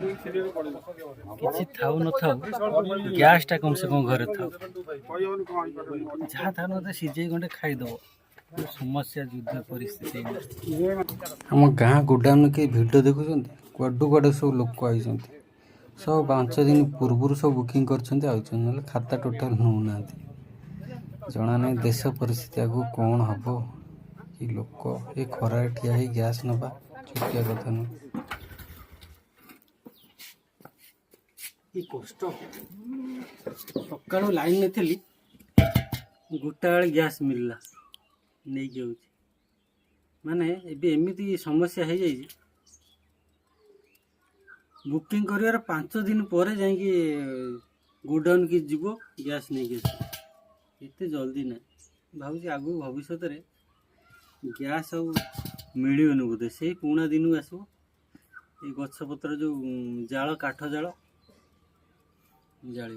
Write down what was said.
किसी थाऊ न थाऊ गैस टा कम से कम घरे थाऊ जहाँ था ना सीझे गंडे खाईदेव समस्या युद्ध परिस्थिति आम गाँ गोडाउन के भिडियो देखुं कुआडू कुआडे सब लोक आई सब 5 दिन पूर्व सब बुकिंग कर खाता टोटाल नौना जना नहीं देश परिस्थिति आगु कौन हम कि लोक ये खरार ठिया गैस नवा छुटिया कथा नुह कष्ट सका लाइन में थी गोटा बेले गैस मिलला नहीं कि माने एमती समस्या हो जाए बुकिंग कर 5 दिन पर जाकि गोडाउन की जीव गैस नहीं एत जल्दी ना भावुँ आगु भविष्य में गैस मिलने बोधे से पुणा दिन आसो ये गछपत्र जो जाल काठ जाल जाल